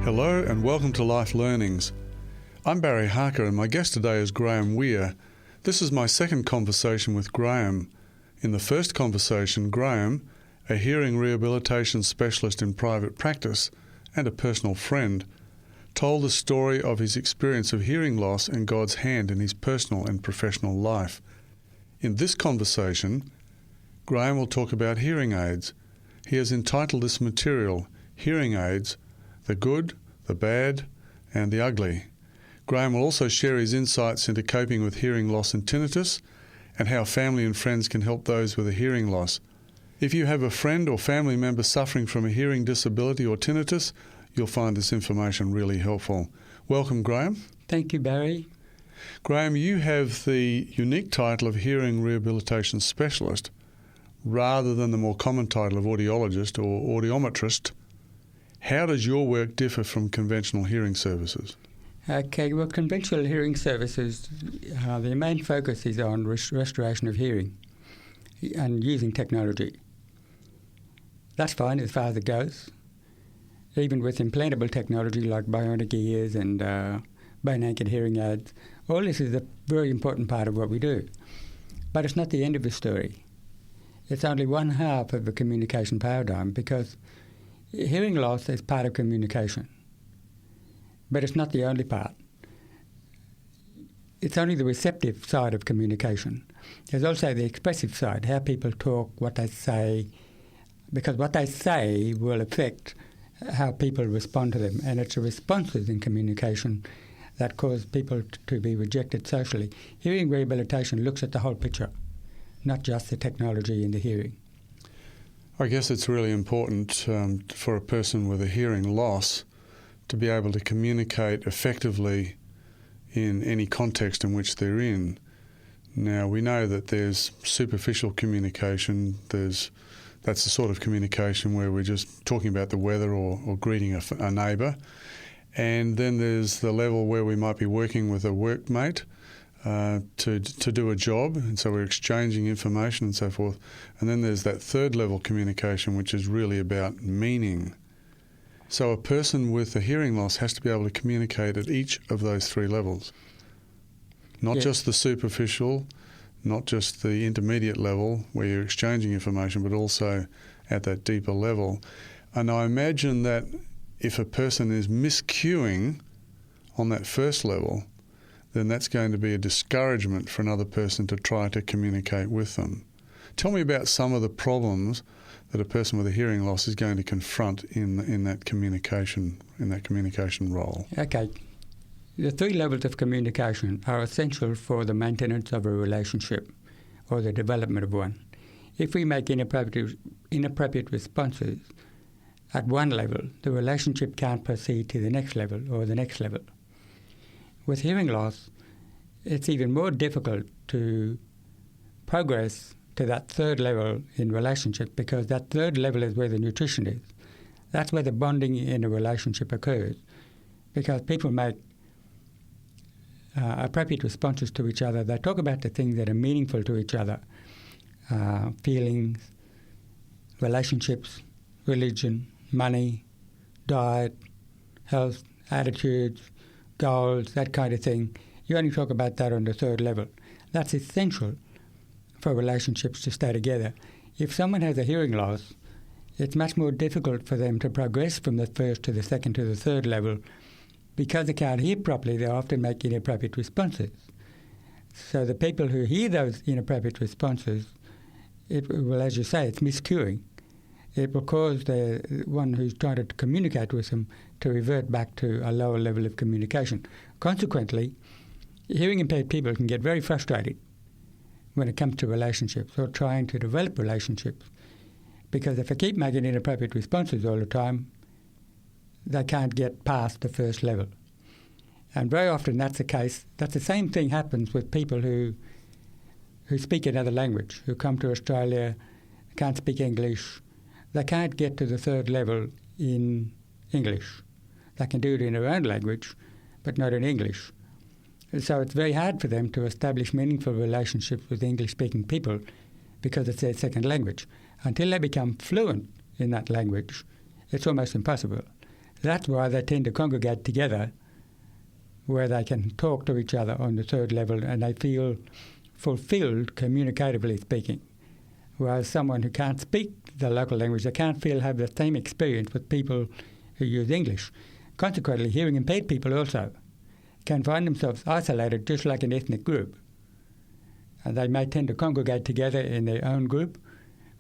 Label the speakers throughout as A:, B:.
A: Hello and welcome to Life Learnings. I'm Barry Harker and my guest today is Graham Weir. This is my second conversation with Graham. In the first conversation, Graham, a hearing rehabilitation specialist in private practice and a personal friend, told the story of his experience of hearing loss and God's hand in his personal and professional life. In this conversation, Graham will talk about hearing aids. He has entitled this material, Hearing Aids, the Good, the Bad and the Ugly. Graham will also share his insights into coping with hearing loss and tinnitus and how family and friends can help those with a hearing loss. If you have a friend or family member suffering from a hearing disability or tinnitus, you'll find this information really helpful. Welcome, Graham.
B: Thank you, Barry.
A: Graham, you have the unique title of Hearing Rehabilitation Specialist rather than the more common title of audiologist or audiometrist. How does your work differ from conventional hearing services?
B: Okay, well, conventional hearing services, their main focus is on restoration of hearing and using technology. That's fine as far as it goes. Even with implantable technology like bionic ears and bone-anchored hearing aids, all this is a very important part of what we do. But it's not the end of the story. It's only one half of the communication paradigm because hearing loss is part of communication, but it's not the only part. It's only the receptive side of communication. There's also the expressive side, how people talk, what they say, because what they say will affect how people respond to them, and it's the responses in communication that cause people to be rejected socially. Hearing rehabilitation looks at the whole picture, not just the technology in the hearing.
A: I guess it's really important for a person with a hearing loss to be able to communicate effectively in any context in which they're in. Now, we know that there's superficial communication. That's the sort of communication where we're just talking about the weather or greeting a neighbour. And then there's the level where we might be working with a workmate to do a job, and so we're exchanging information and so forth. And then there's that third level communication, which is really about meaning. So a person with a hearing loss has to be able to communicate at each of those three levels. Not just the superficial, not just the intermediate level where you're exchanging information, but also at that deeper level. And I imagine that if a person is miscuing on that first level, then that's going to be a discouragement for another person to try to communicate with them. Tell me about some of the problems that a person with a hearing loss is going to confront in that communication role.
B: Okay. The three levels of communication are essential for the maintenance of a relationship or the development of one. If we make inappropriate responses at one level, the relationship can't proceed to the next level or the next level. With hearing loss, it's even more difficult to progress to that third level in relationship because that third level is where the nutrition is. That's where the bonding in a relationship occurs because people make appropriate responses to each other. They talk about the things that are meaningful to each other, feelings, relationships, religion, money, diet, health, attitudes, goals, that kind of thing. You only talk about that on the third level. That's essential for relationships to stay together. If someone has a hearing loss, it's much more difficult for them to progress from the first to the second to the third level because they can't hear properly. They often make inappropriate responses. So the people who hear those inappropriate responses, as you say, it's miscuing. It will cause the one who's trying to communicate with them to revert back to a lower level of communication. Consequently, hearing impaired people can get very frustrated when it comes to relationships or trying to develop relationships because if they keep making inappropriate responses all the time, they can't get past the first level. And very often that's the case. That's the same thing happens with people who speak another language, who come to Australia, can't speak English. They can't get to the third level in English. They can do it in their own language, but not in English. So it's very hard for them to establish meaningful relationships with English-speaking people because it's their second language. Until they become fluent in that language, it's almost impossible. That's why they tend to congregate together, where they can talk to each other on the third level and they feel fulfilled communicatively speaking. Whereas someone who can't speak the local language, they can't have the same experience with people who use English. Consequently, hearing impaired people also can find themselves isolated just like an ethnic group. And they may tend to congregate together in their own group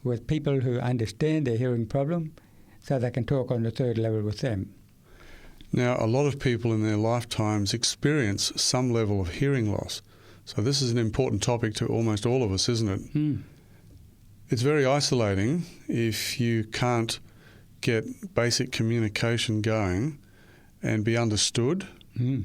B: with people who understand their hearing problem so they can talk on the third level with them.
A: Now, a lot of people in their lifetimes experience some level of hearing loss. So this is an important topic to almost all of us, isn't it?
B: Mm.
A: It's very isolating if you can't get basic communication going and be understood.
B: Mm.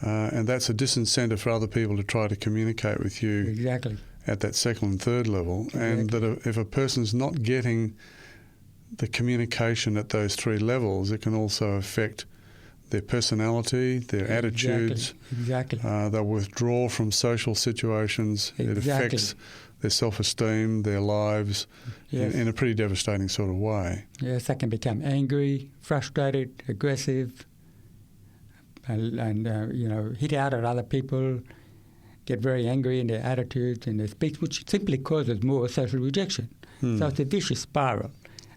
A: And that's a disincentive for other people to try to communicate with you
B: Exactly.
A: at that second and third level.
B: Exactly.
A: And that if a person's not getting the communication at those three levels, it can also affect their personality, their attitudes.
B: Exactly.
A: They'll withdraw from social situations.
B: Exactly.
A: It affects their self-esteem, their lives,
B: Yes.
A: in a pretty devastating sort of way.
B: Yes, they can become angry, frustrated, aggressive, and hit out at other people, get very angry in their attitudes and their speech, which simply causes more social rejection. So it's a vicious spiral.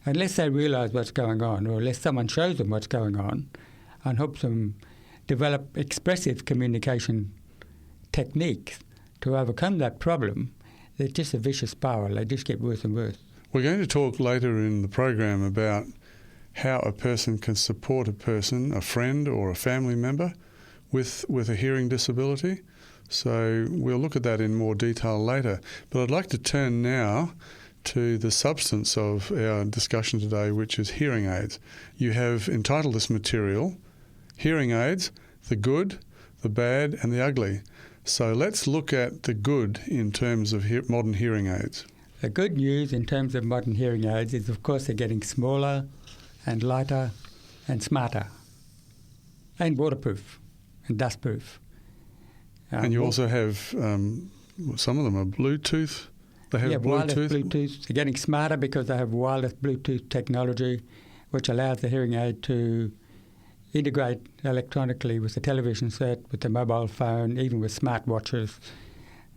B: Unless they realise what's going on, or unless someone shows them what's going on and helps them develop expressive communication techniques to overcome that problem, it's just a vicious spiral. They just get worse and worse.
A: We're going to talk later in the program about how a person can support a person, a friend or a family member with a hearing disability. So we'll look at that in more detail later. But I'd like to turn now to the substance of our discussion today, which is hearing aids. You have entitled this material, Hearing Aids, the Good, the Bad and the Ugly. So let's look at the good in terms of modern hearing aids.
B: The good news in terms of modern hearing aids is, of course, they're getting smaller and lighter and smarter and waterproof and dustproof.
A: And you also have, some of them are Bluetooth. They have Bluetooth.
B: Wireless Bluetooth. They're getting smarter because they have wireless Bluetooth technology, which allows the hearing aid to integrate electronically with the television set, with the mobile phone, even with smartwatches.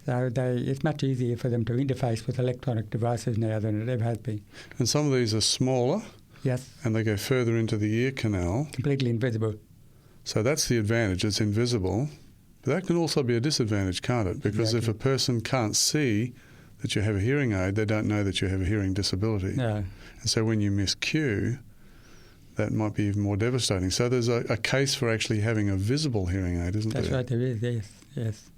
B: So it's much easier for them to interface with electronic devices now than it ever has been.
A: And some of these are smaller.
B: Yes.
A: And they go further into the ear canal.
B: Completely invisible.
A: So that's the advantage. It's invisible. But that can also be a disadvantage, can't it? Because if a person can't see that you have a hearing aid, they don't know that you have a hearing disability.
B: No.
A: And so when you miscue, that might be even more devastating. So there's a case for actually having a visible hearing aid, isn't there?
B: That's right, there is, yes.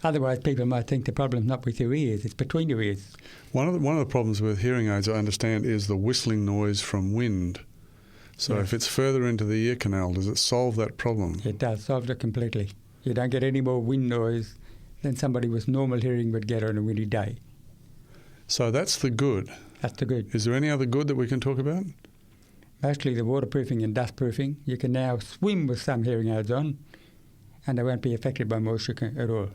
B: Otherwise, people might think the problem's not with your ears, it's between your ears.
A: One of the problems with hearing aids, I understand, is the whistling noise from wind. So if it's further into the ear canal, does it solve that problem?
B: It does, solves it completely. You don't get any more wind noise than somebody with normal hearing would get on a windy day.
A: So that's the good.
B: That's the good.
A: Is there any other good that we can talk about?
B: Mostly the waterproofing and dustproofing. You can now swim with some hearing aids on and they won't be affected by moisture at all.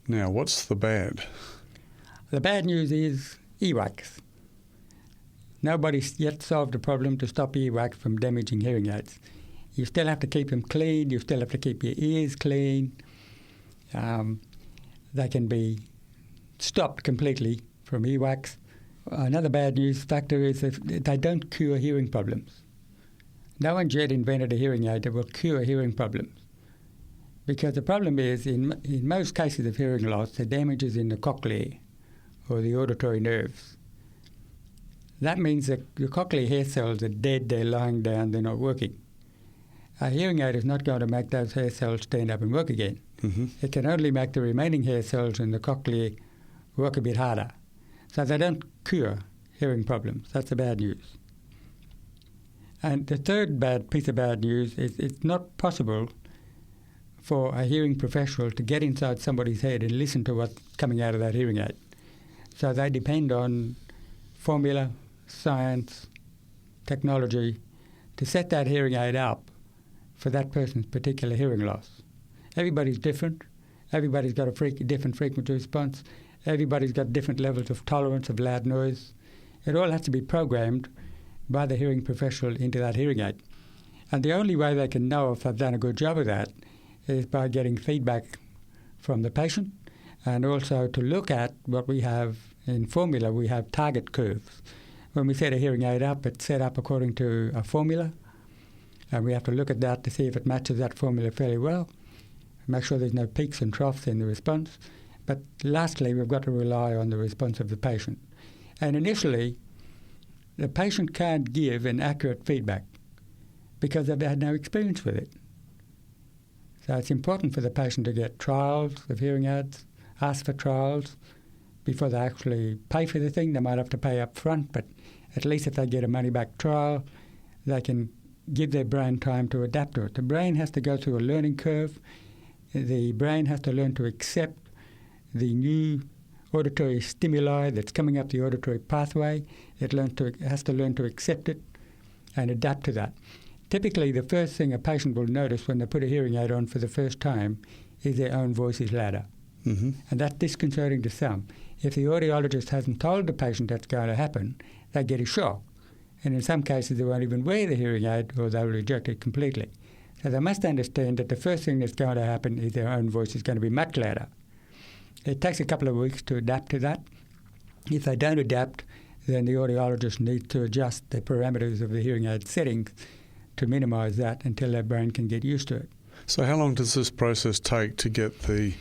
A: Now, what's the bad?
B: The bad news is earwax. Nobody's yet solved a problem to stop earwax from damaging hearing aids. You still have to keep them clean. You still have to keep your ears clean. They can be stopped completely from earwax. Another bad news factor is that they don't cure hearing problems. No one's yet invented a hearing aid that will cure hearing problems. Because the problem is, in most cases of hearing loss, the damage is in the cochlea or the auditory nerves. That means that your cochlear hair cells are dead, they're lying down, they're not working. A hearing aid is not going to make those hair cells stand up and work again. Mm-hmm. It can only make the remaining hair cells in the cochlea work a bit harder. So they don't cure hearing problems. That's the bad news. And the third piece of bad news is it's not possible for a hearing professional to get inside somebody's head and listen to what's coming out of that hearing aid. So they depend on formula, science, technology to set that hearing aid up for that person's particular hearing loss. Everybody's different. Everybody's got a different frequency response. Everybody's got different levels of tolerance of loud noise. It all has to be programmed by the hearing professional into that hearing aid. And the only way they can know if they've done a good job of that is by getting feedback from the patient, and also to look at what we have in formula. We have target curves. When we set a hearing aid up, it's set up according to a formula, and we have to look at that to see if it matches that formula fairly well, make sure there's no peaks and troughs in the response. But lastly, we've got to rely on the response of the patient. And initially, the patient can't give an accurate feedback because they've had no experience with it. So it's important for the patient to get trials of hearing aids, ask for trials before they actually pay for the thing. They might have to pay up front, but at least if they get a money-back trial, they can give their brain time to adapt to it. The brain has to go through a learning curve. The brain has to learn to accept the new auditory stimuli that's coming up the auditory pathway. It has to learn to accept it and adapt to that. Typically, the first thing a patient will notice when they put a hearing aid on for the first time is their own voice is louder. Mm-hmm. And that's disconcerting to some. If the audiologist hasn't told the patient that's going to happen, they get a shock. And in some cases, they won't even wear the hearing aid or they'll reject it completely. So they must understand that the first thing that's going to happen is their own voice is going to be much louder. It takes a couple of weeks to adapt to that. If they don't adapt, then the audiologist needs to adjust the parameters of the hearing aid settings to minimise that until their brain can get used to it.
A: So how long does this process take to get the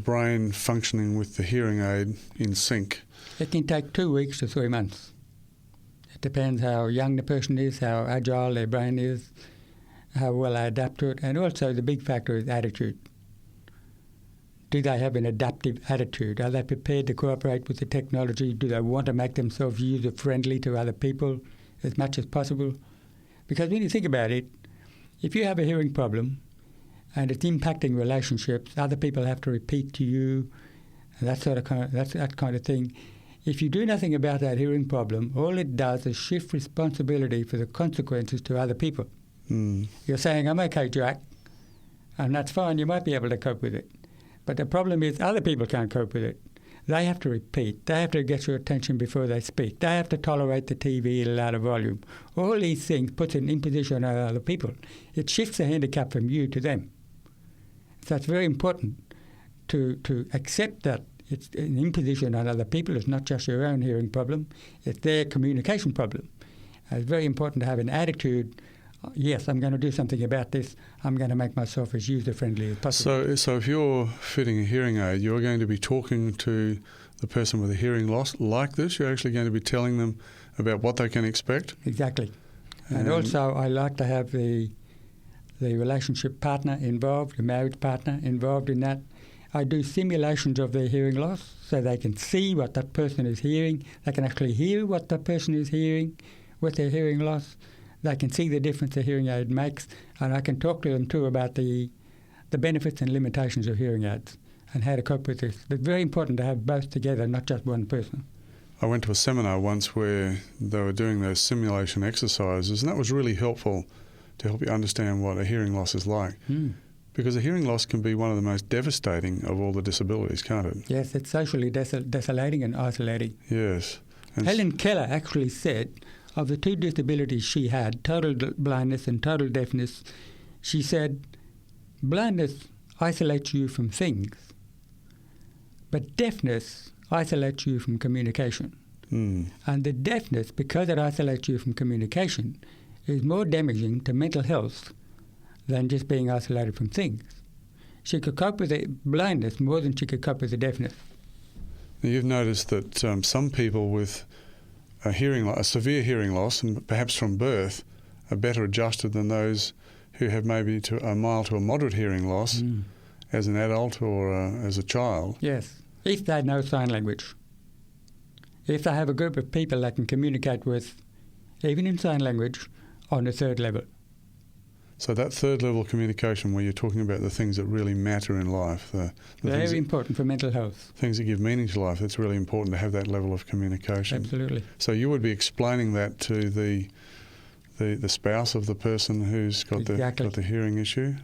A: brain functioning with the hearing aid in sync?
B: It can take 2 weeks to 3 months. It depends how young the person is, how agile their brain is, how well they adapt to it, and also the big factor is attitude. Do they have an adaptive attitude? Are they prepared to cooperate with the technology? Do they want to make themselves user-friendly to other people as much as possible? Because when you think about it, if you have a hearing problem and it's impacting relationships, other people have to repeat to you, and that kind of thing. If you do nothing about that hearing problem, all it does is shift responsibility for the consequences to other people. Mm. You're saying, I'm okay, Jack, and that's fine, you might be able to cope with it. But the problem is other people can't cope with it. They have to repeat. They have to get your attention before they speak. They have to tolerate the TV at a louder volume. All these things puts an imposition on other people. It shifts the handicap from you to them. So it's very important to accept that it's an imposition on other people. It's not just your own hearing problem. It's their communication problem. It's very important to have an attitude. Yes, I'm going to do something about this. I'm going to make myself as user-friendly as possible.
A: So if you're fitting a hearing aid, you're going to be talking to the person with a hearing loss like this? You're actually going to be telling them about what they can expect?
B: Exactly. And also, I like to have the relationship partner involved, the marriage partner involved in that. I do simulations of their hearing loss so they can see what that person is hearing. They can actually hear what that person is hearing with their hearing loss. They can see the difference a hearing aid makes, and I can talk to them too about the benefits and limitations of hearing aids and how to cope with this. It's very important to have both together, not just one person.
A: I went to a seminar once where they were doing those simulation exercises, and that was really helpful to help you understand what a hearing loss is like. Mm. Because a hearing loss can be one of the most devastating of all the disabilities, can't it?
B: Yes, it's socially desolating and isolating.
A: Yes. And
B: Helen Keller actually said of the two disabilities she had, total blindness and total deafness, she said, blindness isolates you from things, but deafness isolates you from communication. Mm. And the deafness, because it isolates you from communication, is more damaging to mental health than just being isolated from things. She could cope with the blindness more than she could cope with the deafness.
A: Now you've noticed that some people with a severe hearing loss, and perhaps from birth, are better adjusted than those who have maybe a mild to a moderate hearing loss as an adult or as a child.
B: Yes, if they know sign language. If they have a group of people they can communicate with, even in sign language, on the third level.
A: So that third level communication where you're talking about the things that really matter in life.
B: Very important for mental health.
A: Things that give meaning to life. It's really important to have that level of communication.
B: Absolutely.
A: So you would be explaining that to the spouse of the person who's got the hearing issue?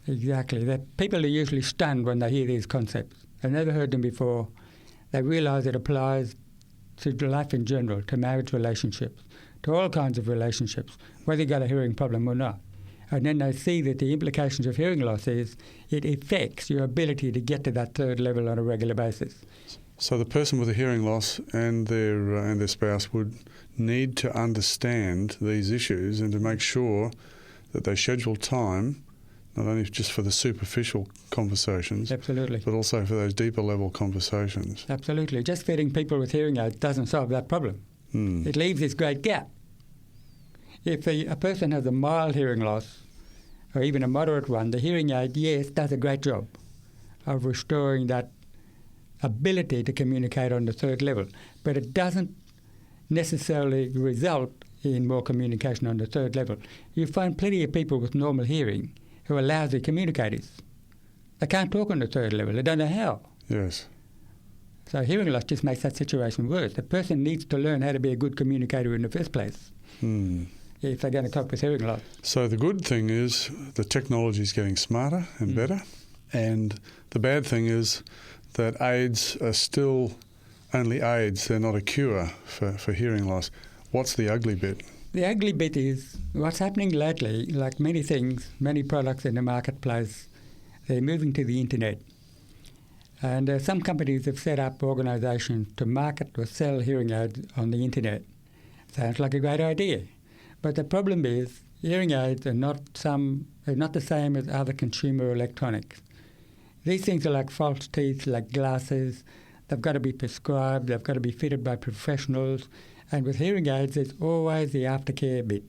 B: Exactly. People are usually stunned when they hear these concepts. They've never heard them before. They realise it applies to life in general, to marriage relationships, to all kinds of relationships, whether you've got a hearing problem or not. And then they see that the implications of hearing loss is it affects your ability to get to that third level on a regular basis.
A: So the person with a hearing loss and their spouse would need to understand these issues and to make sure that they schedule time, not only just for the superficial conversations,
B: Absolutely.
A: but also for those deeper level conversations.
B: Absolutely. Just feeding people with hearing aids doesn't solve that problem. It leaves this great gap. If a person has a mild hearing loss, or even a moderate one, the hearing aid, yes, does a great job of restoring that ability to communicate on the third level. But it doesn't necessarily result in more communication on the third level. You find plenty of people with normal hearing who are lousy communicators. They can't talk on the third level. They don't know how.
A: Yes.
B: So hearing loss just makes that situation worse. The person needs to learn how to be a good communicator in the first place if they're going to cope with hearing loss.
A: So the good thing is the technology is getting smarter and better, and the bad thing is that aids are still only aids. They're not a cure for hearing loss. What's the ugly bit?
B: The ugly bit is what's happening lately, like many things, many products in the marketplace, they're moving to the internet. And some companies have set up organisations to market or sell hearing aids on the internet. Sounds like a great idea. But the problem is hearing aids are not the same as other consumer electronics. These things are like false teeth, like glasses. They've got to be prescribed. They've got to be fitted by professionals. And with hearing aids, there's always the aftercare bit.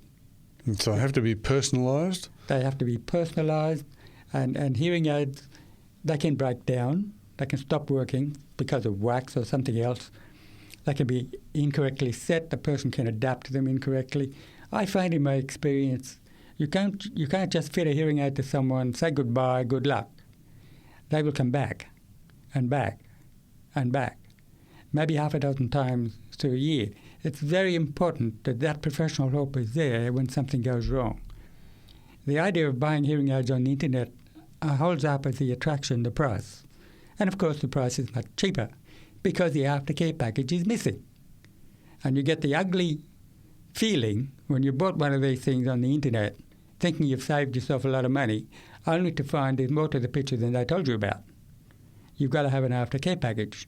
A: And so they have to be personalised?
B: They have to be personalised. And hearing aids, they can break down. They can stop working because of wax or something else. They can be incorrectly set. The person can adapt to them incorrectly. I find in my experience, you can't just fit a hearing aid to someone, say goodbye, good luck. They will come back and back and back, maybe half a dozen times through a year. It's very important that that professional help is there when something goes wrong. The idea of buying hearing aids on the internet holds up as the attraction, the price. And of course the price is much cheaper because the aftercare package is missing. And you get the ugly feeling when you bought one of these things on the internet, thinking you've saved yourself a lot of money, only to find there's more to the picture than they told you about. You've got to have an aftercare package.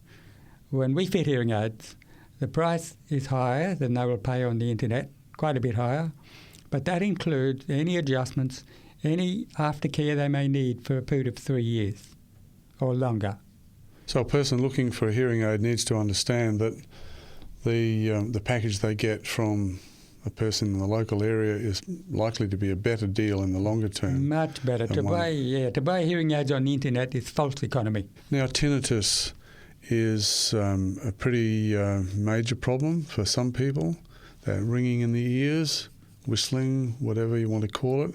B: When we fit hearing aids, the price is higher than they will pay on the internet, quite a bit higher, but that includes any adjustments, any aftercare they may need for a period of 3 years or longer.
A: So a person looking for a hearing aid needs to understand that the package they get from a person in the local area is likely to be a better deal in the longer term.
B: Much better. To buy hearing aids on the internet is false economy.
A: Now, tinnitus is a pretty major problem for some people. That ringing in the ears, whistling, whatever you want to call it.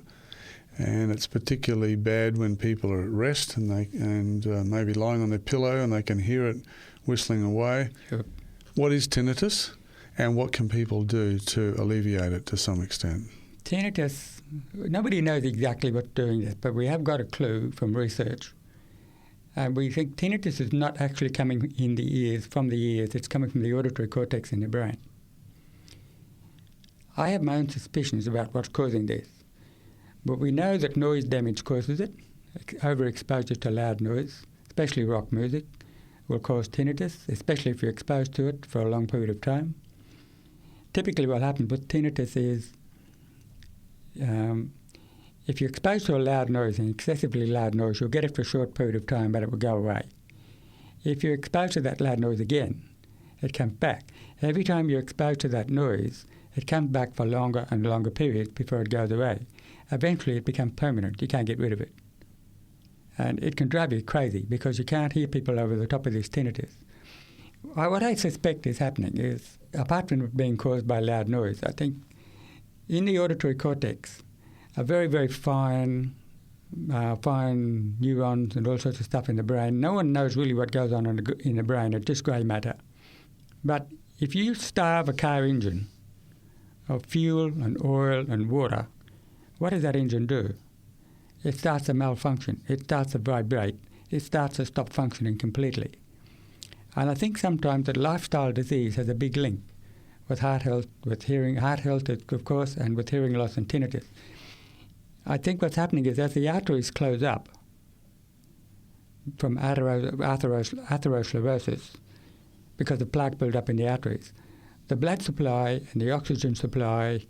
A: And it's particularly bad when people are at rest and maybe lying on their pillow and they can hear it whistling away.
B: Sure.
A: What is tinnitus, and what can people do to alleviate it to some extent?
B: Tinnitus, nobody knows exactly what's doing that, but we have got a clue from research. And we think tinnitus is not actually coming in the ears, from the ears. It's coming from the auditory cortex in the brain. I have my own suspicions about what's causing this. But we know that noise damage causes it. Overexposure to loud noise, especially rock music, will cause tinnitus, especially if you're exposed to it for a long period of time. Typically what happens with tinnitus is if you're exposed to a loud noise, an excessively loud noise, you'll get it for a short period of time, but it will go away. If you're exposed to that loud noise again, it comes back. Every time you're exposed to that noise, it comes back for longer and longer periods before it goes away. Eventually it becomes permanent. You can't get rid of it. And it can drive you crazy because you can't hear people over the top of this tinnitus. What I suspect is happening is, apart from it being caused by loud noise, I think in the auditory cortex, a very, very fine neurons and all sorts of stuff in the brain. No one knows really what goes on in the brain. It's just grey matter. But if you starve a car engine of fuel and oil and water, what does that engine do? It starts to malfunction. It starts to vibrate. It starts to stop functioning completely. And I think sometimes that lifestyle disease has a big link. with heart health, of course, and with hearing loss and tinnitus. I think what's happening is as the arteries close up from atherosclerosis, because the plaque build up in the arteries, the blood supply and the oxygen supply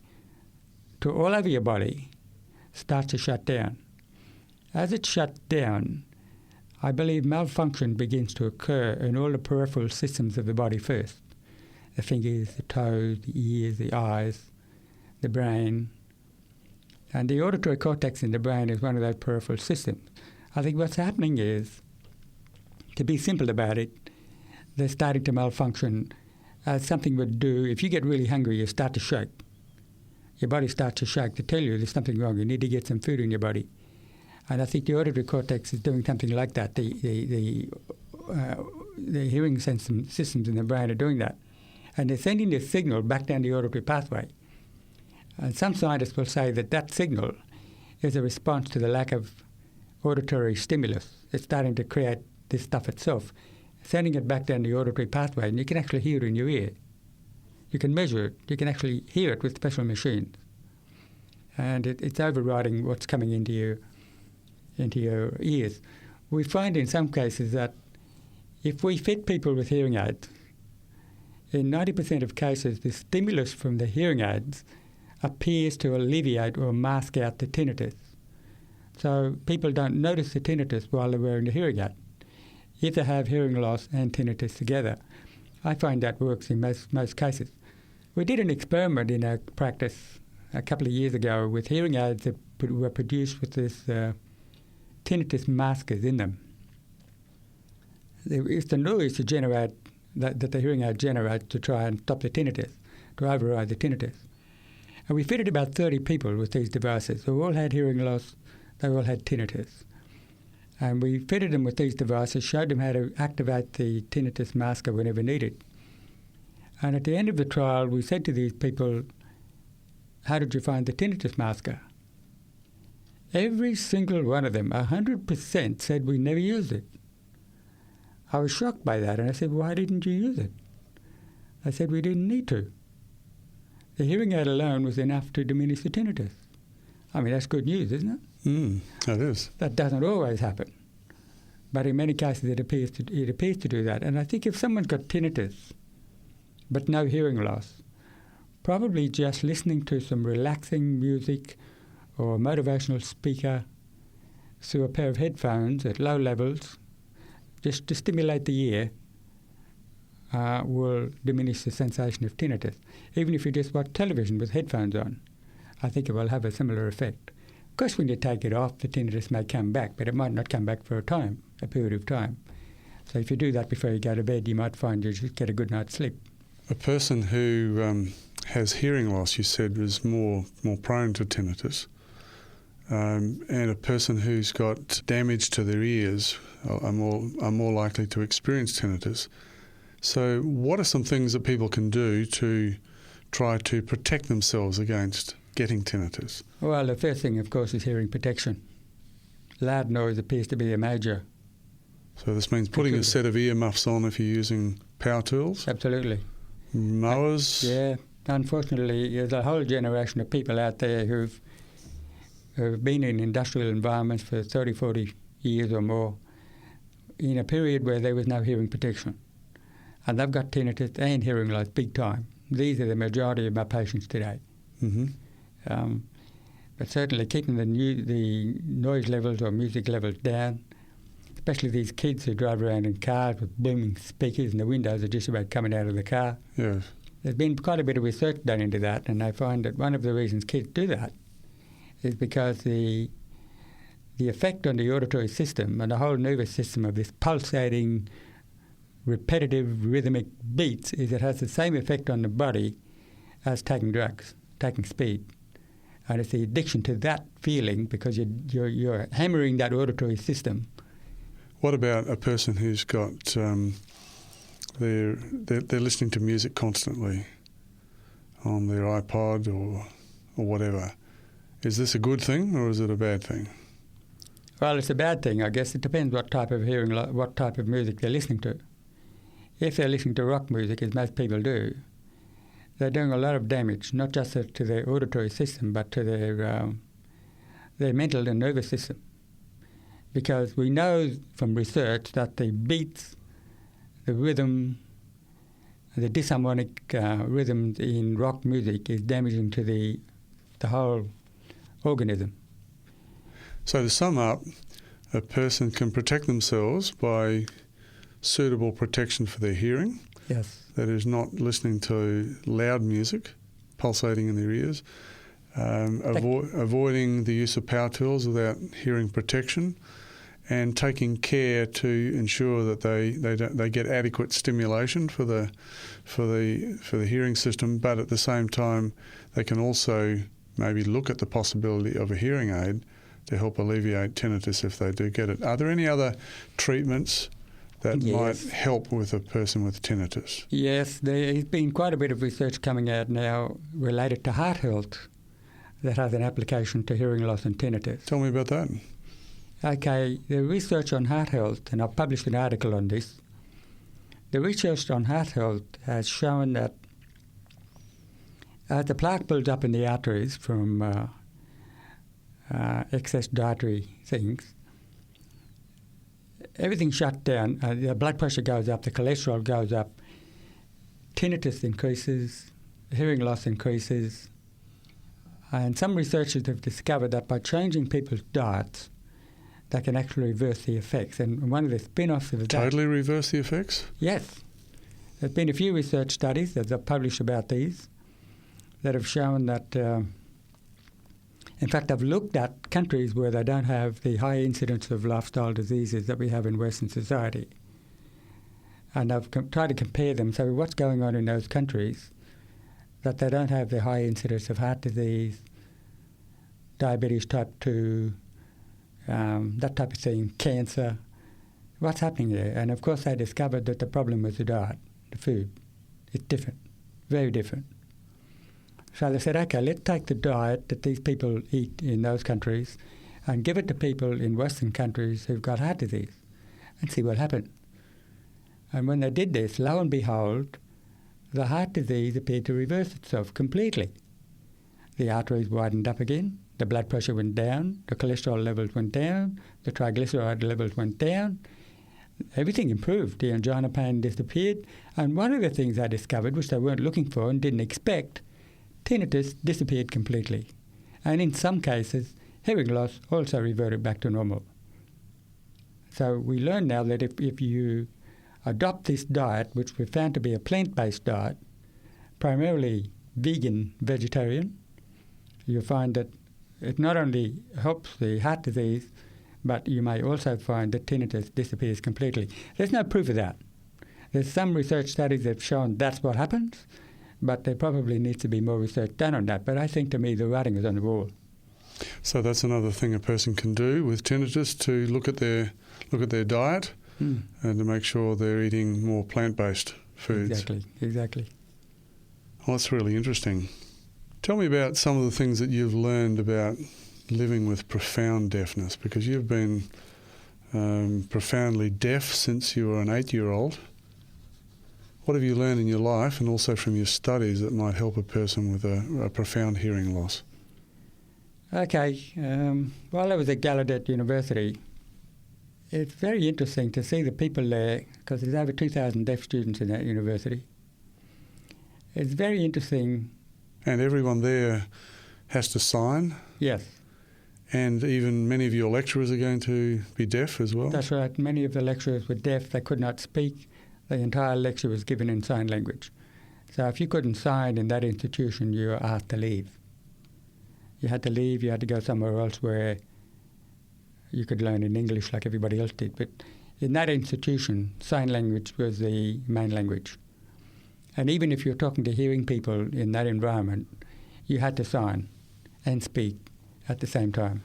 B: to all over your body starts to shut down. As it shuts down, I believe malfunction begins to occur in all the peripheral systems of the body first. The fingers, the toes, the ears, the eyes, the brain. And the auditory cortex in the brain is one of those peripheral systems. I think what's happening is, to be simple about it, they're starting to malfunction as something would do. If you get really hungry, you start to shake. Your body starts to shake to tell you there's something wrong. You need to get some food in your body. And I think the auditory cortex is doing something like that. The hearing systems in the brain are doing that. And they're sending this signal back down the auditory pathway. And some scientists will say that that signal is a response to the lack of auditory stimulus. It's starting to create this stuff itself, sending it back down the auditory pathway, and you can actually hear it in your ear. You can measure it. You can actually hear it with special machines. And it's overriding what's coming into your ears. We find in some cases that if we fit people with hearing aids, in 90% of cases, the stimulus from the hearing aids appears to alleviate or mask out the tinnitus. So people don't notice the tinnitus while they're wearing the hearing aid, if they have hearing loss and tinnitus together. I find that works in most cases. We did an experiment in our practice a couple of years ago with hearing aids that were produced with this tinnitus maskers in them. It's the noise to generate that the hearing aid generates to try and stop the tinnitus, to override the tinnitus. And we fitted about 30 people with these devices who all had hearing loss, they all had tinnitus. And we fitted them with these devices, showed them how to activate the tinnitus masker whenever needed. And at the end of the trial, we said to these people, how did you find the tinnitus masker? Every single one of them, 100%, said we never used it. I was shocked by that, and I said, why didn't you use it? I said, we didn't need to. The hearing aid alone was enough to diminish the tinnitus. I mean, that's good news, isn't it?
A: That is.
B: That doesn't always happen. But in many cases, it appears to do that. And I think if someone's got tinnitus, but no hearing loss, probably just listening to some relaxing music or a motivational speaker through a pair of headphones at low levels, just to stimulate the ear, will diminish the sensation of tinnitus. Even if you just watch television with headphones on, I think it will have a similar effect. Of course, when you take it off, the tinnitus may come back, but it might not come back for a period of time. So if you do that before you go to bed, you might find you just get a good night's sleep.
A: A person who has hearing loss, you said, is more prone to tinnitus. And a person who's got damage to their ears are more likely to experience tinnitus. So what are some things that people can do to try to protect themselves against getting tinnitus?
B: Well, the first thing, of course, is hearing protection. Loud noise appears to be a major.
A: So this means putting a set of earmuffs on if you're using power tools?
B: Absolutely.
A: Mowers?
B: Yeah. Unfortunately, there's a whole generation of people out there who've been in industrial environments for 30, 40 years or more in a period where there was no hearing protection. And they've got tinnitus and hearing loss big time. These are the majority of my patients today.
A: Mm-hmm.
B: But certainly keeping the noise levels or music levels down, especially these kids who drive around in cars with booming speakers and the windows are just about coming out of the car.
A: Yes.
B: There's been quite a bit of research done into that, and I find that one of the reasons kids do that is because the effect on the auditory system and the whole nervous system of this pulsating, repetitive, rhythmic beats is it has the same effect on the body as taking drugs, taking speed. And it's the addiction to that feeling because you're hammering that auditory system.
A: What about a person who's got they're listening to music constantly on their iPod or whatever? Is this a good thing or is it a bad thing?
B: Well, it's a bad thing, I guess. It depends what type of what type of music they're listening to. If they're listening to rock music, as most people do, they're doing a lot of damage, not just to their auditory system, but to their mental and nervous system. Because we know from research that the beats, the rhythm, the disharmonic rhythms in rock music is damaging to the whole organism.
A: So to sum up, a person can protect themselves by suitable protection for their hearing.
B: Yes.
A: That is, not listening to loud music pulsating in their ears, avoiding the use of power tools without hearing protection, and taking care to ensure that they get adequate stimulation for the hearing system. But at the same time, they can also maybe look at the possibility of a hearing aid to help alleviate tinnitus if they do get it. Are there any other treatments that might help with a person with tinnitus?
B: Yes, there has been quite a bit of research coming out now related to heart health that has an application to hearing loss and tinnitus.
A: Tell me about that.
B: Okay, the research on heart health, and I've published an article on this, the research on heart health has shown that as the plaque builds up in the arteries from excess dietary things, everything shuts down, the blood pressure goes up, the cholesterol goes up, tinnitus increases, hearing loss increases, and some researchers have discovered that by changing people's diets, they can actually reverse the effects. And one of the spin-offs of that...
A: Totally reverse the effects?
B: Yes. There's been a few research studies that I've published about these that have shown that... in fact, I've looked at countries where they don't have the high incidence of lifestyle diseases that we have in Western society. And I've tried to compare them. So what's going on in those countries that they don't have the high incidence of heart disease, diabetes type 2, that type of thing, cancer. What's happening there? And of course they discovered that the problem was the diet, the food. It's different, very different. So they said, okay, let's take the diet that these people eat in those countries and give it to people in Western countries who've got heart disease and see what happens. And when they did this, lo and behold, the heart disease appeared to reverse itself completely. The arteries widened up again, the blood pressure went down, the cholesterol levels went down, the triglyceride levels went down, everything improved. The angina pain disappeared. And one of the things I discovered, which they weren't looking for and didn't expect, tinnitus disappeared completely. And in some cases, hearing loss also reverted back to normal. So we learn now that if you adopt this diet, which we found to be a plant-based diet, primarily vegan, vegetarian, you find that it not only helps the heart disease, but you may also find that tinnitus disappears completely. There's no proof of that. There's some research studies that have shown that's what happens, but there probably needs to be more research done on that. But I think, to me, the writing is on the wall.
A: So that's another thing a person can do with tinnitus, to look at their diet and to make sure they're eating more plant-based foods.
B: Exactly.
A: Well, that's really interesting. Tell me about some of the things that you've learned about living with profound deafness, because you've been profoundly deaf since you were an 8-year-old. What have you learned in your life and also from your studies that might help a person with a profound hearing loss?
B: Okay. While I was at Gallaudet University, it's very interesting to see the people there, because there's over 2,000 deaf students in that university. It's very interesting.
A: And everyone there has to sign?
B: Yes.
A: And even many of your lecturers are going to be deaf as well?
B: That's right. Many of the lecturers were deaf. They could not speak. The entire lecture was given in sign language. So if you couldn't sign in that institution, you were asked to leave. You had to leave. You had to go somewhere else where you could learn in English like everybody else did. But in that institution, sign language was the main language. And even if you're talking to hearing people in that environment, you had to sign and speak at the same time.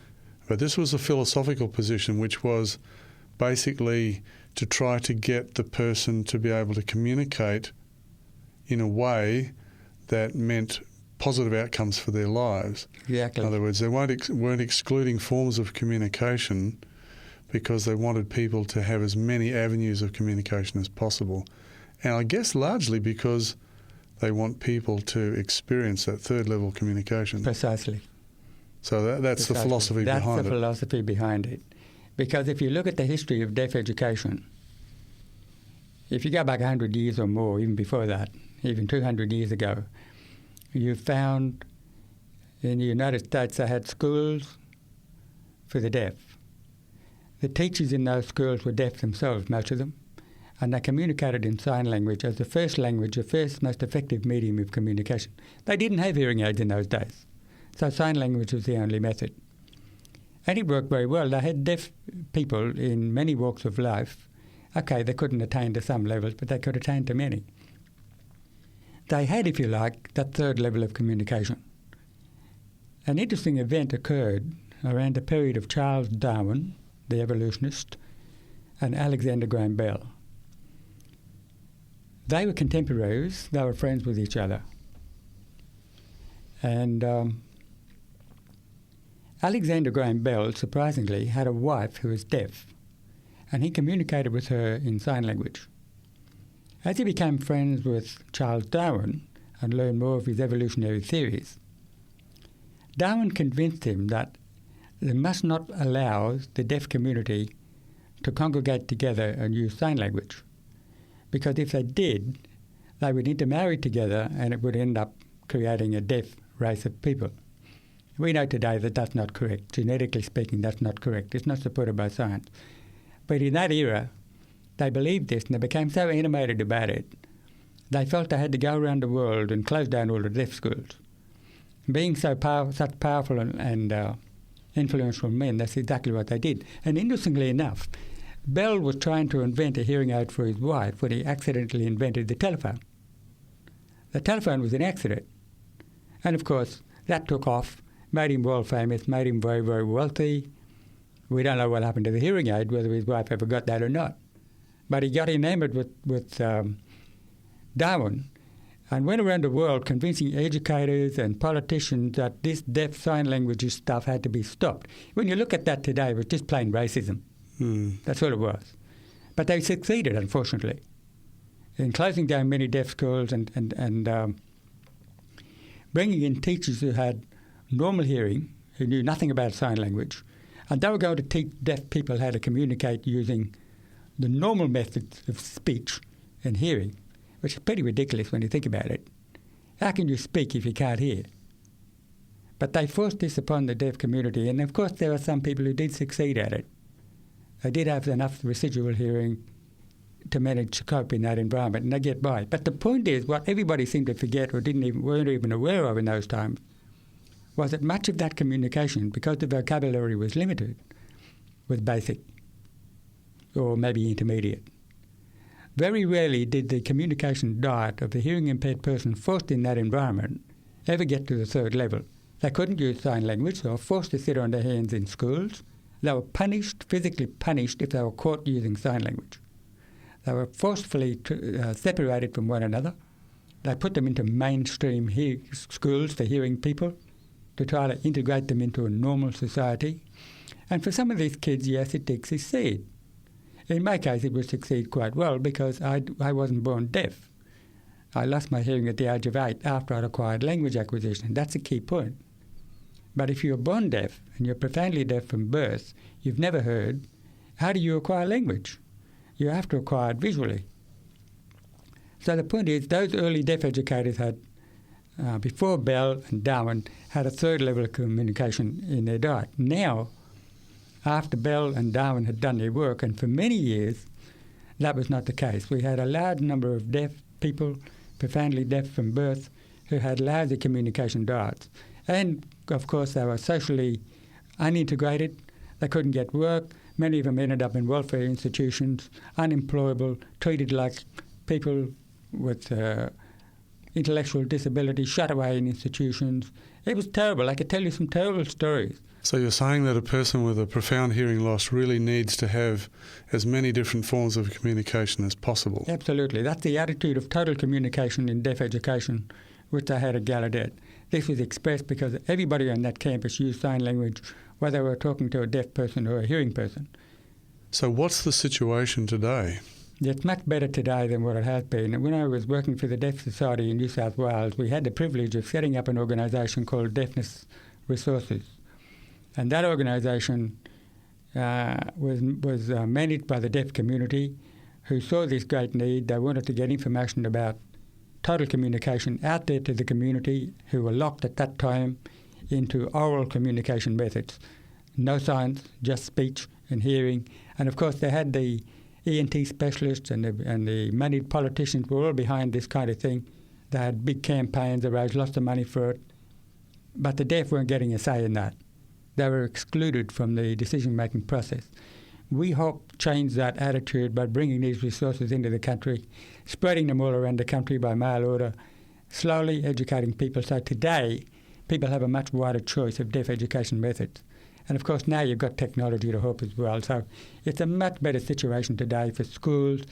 A: But this was a philosophical position, which was basically to try to get the person to be able to communicate in a way that meant positive outcomes for their lives.
B: Exactly.
A: In other words, they weren't excluding forms of communication because they wanted people to have as many avenues of communication as possible. And I guess largely because They want people to experience that third level communication.
B: Precisely.
A: So that's the philosophy behind it.
B: That's the philosophy behind it. Because if you look at the history of deaf education, if you go back 100 years or more, even before that, even 200 years ago, you found in the United States they had schools for the deaf. The teachers in those schools were deaf themselves, most of them, and they communicated in sign language as the first language, the first most effective medium of communication. They didn't have hearing aids in those days, so sign language was the only method. And it worked very well. They had deaf people in many walks of life. Okay, they couldn't attain to some levels, but they could attain to many. They had, if you like, that third level of communication. An interesting event occurred around the period of Charles Darwin, the evolutionist, and Alexander Graham Bell. They were contemporaries. They were friends with each other. And Alexander Graham Bell, surprisingly, had a wife who was deaf, and he communicated with her in sign language. As he became friends with Charles Darwin and learned more of his evolutionary theories, Darwin convinced him that they must not allow the deaf community to congregate together and use sign language, because if they did, they would intermarry together and it would end up creating a deaf race of people. We know today that that's not correct. Genetically speaking, that's not correct. It's not supported by science. But in that era, they believed this and they became so animated about it, they felt they had to go around the world and close down all the deaf schools. Being such powerful and influential men, that's exactly what they did. And interestingly enough, Bell was trying to invent a hearing aid for his wife when he accidentally invented the telephone. The telephone was an accident. And of course, that took off, made him world famous, made him very, very wealthy. We don't know what happened to the hearing aid, whether his wife ever got that or not. But he got enamored with Darwin and went around the world convincing educators and politicians that this deaf sign language stuff had to be stopped. When you look at that today, it was just plain racism. That's what it was. But they succeeded, unfortunately, in closing down many deaf schools and bringing in teachers who had normal hearing, who knew nothing about sign language, and they were going to teach deaf people how to communicate using the normal methods of speech and hearing, which is pretty ridiculous when you think about it. How can you speak if you can't hear? But they forced this upon the deaf community, and of course there are some people who did succeed at it. They did have enough residual hearing to manage to cope in that environment, and they get by. But the point is, what everybody seemed to forget or weren't even aware of in those times was that much of that communication, because the vocabulary was limited, was basic or maybe intermediate. Very rarely did the communication diet of the hearing-impaired person forced in that environment ever get to the third level. They couldn't use sign language. They were forced to sit on their hands in schools. They were punished, physically punished, if they were caught using sign language. They were forcefully separated from one another. They put them into mainstream schools for hearing people to try to integrate them into a normal society. And for some of these kids, yes, it did succeed. In my case, it would succeed quite well because I wasn't born deaf. I lost my hearing at the age of 8 after I'd acquired language acquisition. That's a key point. But if you're born deaf and you're profoundly deaf from birth, you've never heard, how do you acquire language? You have to acquire it visually. So the point is, those early deaf educators had, before Bell and Darwin, had a third level of communication in their diet. Now, after Bell and Darwin had done their work, and for many years, that was not the case. We had a large number of deaf people, profoundly deaf from birth, who had lousy communication diets. And, of course, they were socially unintegrated. They couldn't get work. Many of them ended up in welfare institutions, unemployable, treated like people with intellectual disability, shut away in institutions. It was terrible. I could tell you some terrible stories.
A: So you're saying that a person with a profound hearing loss really needs to have as many different forms of communication as possible?
B: Absolutely. That's the attitude of total communication in deaf education, which I had at Gallaudet. This was expressed because everybody on that campus used sign language, whether they were talking to a deaf person or a hearing person.
A: So what's the situation today?
B: It's much better today than what it has been. When I was working for the Deaf Society in New South Wales, we had the privilege of setting up an organisation called Deafness Resources. And that organisation was managed by the deaf community who saw this great need. They wanted to get information about total communication out there to the community who were locked at that time into oral communication methods. No signs, just speech and hearing. And of course they had the ENT specialists and the moneyed politicians were all behind this kind of thing. They had big campaigns, they raised lots of money for it. But the deaf weren't getting a say in that. They were excluded from the decision-making process. We hope to change that attitude by bringing these resources into the country, spreading them all around the country by mail order, slowly educating people. So today, people have a much wider choice of deaf education methods. And of course, now you've got technology to help as well. So it's a much better situation today for schools.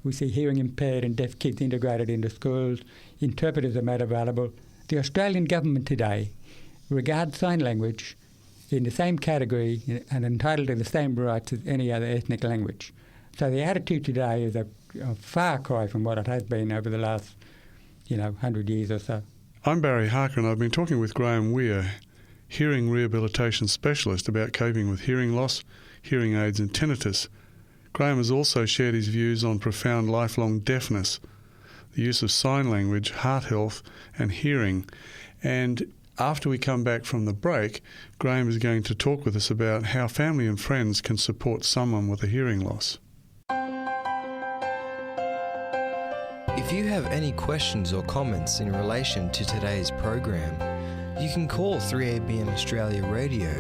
B: We see hearing impaired and deaf kids integrated into schools. Interpreters are made available. The Australian government today regards sign language in the same category and entitled to the same rights as any other ethnic language. So the attitude today is a far cry from what it has been over the last, 100 years or so.
A: I'm Barry Harker, and I've been talking with Graham Weir, hearing rehabilitation specialist, about coping with hearing loss, hearing aids and tinnitus. Graham has also shared his views on profound lifelong deafness, the use of sign language, heart health and hearing. And after we come back from the break, Graham is going to talk with us about how family and friends can support someone with a hearing loss.
C: If you have any questions or comments in relation to today's program, you can call 3ABN Australia Radio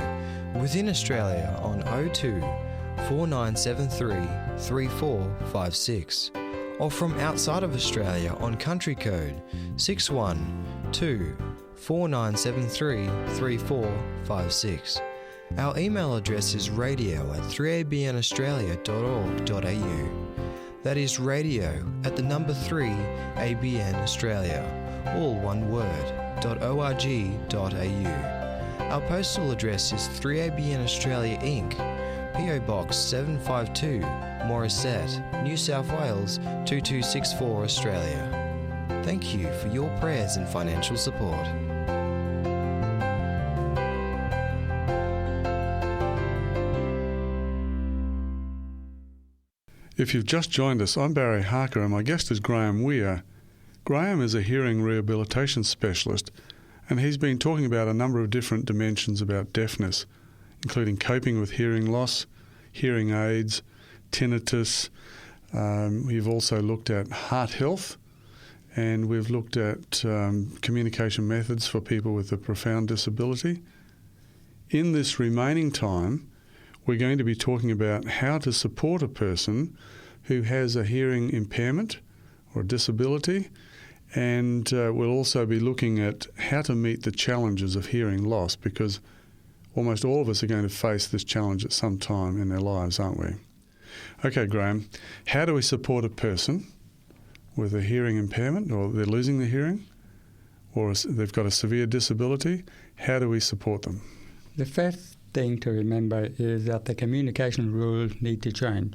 C: within Australia on 02 4973 3456 or from outside of Australia on country code 612 4973 3456. Our email address is radio@3abnaustralia.org.au. That is radio at the number 3 ABN Australia, all one word, .org.au. Our postal address is 3ABN Australia Inc., PO Box 752, Morisset, New South Wales 2264 Australia. Thank you for your prayers and financial support.
A: If you've just joined us, I'm Barry Harker and my guest is Graham Weir. Graham is a hearing rehabilitation specialist, and he's been talking about a number of different dimensions about deafness, including coping with hearing loss, hearing aids, tinnitus. We've also looked at heart health, and we've looked at communication methods for people with a profound disability. In this remaining time, we're going to be talking about how to support a person who has a hearing impairment or disability, and we'll also be looking at how to meet the challenges of hearing loss, because almost all of us are going to face this challenge at some time in their lives, aren't we? Okay, Graham, how do we support a person with a hearing impairment, or they're losing their hearing, or they've got a severe disability? How do we support them?
B: The first thing to remember is that the communication rules need to change.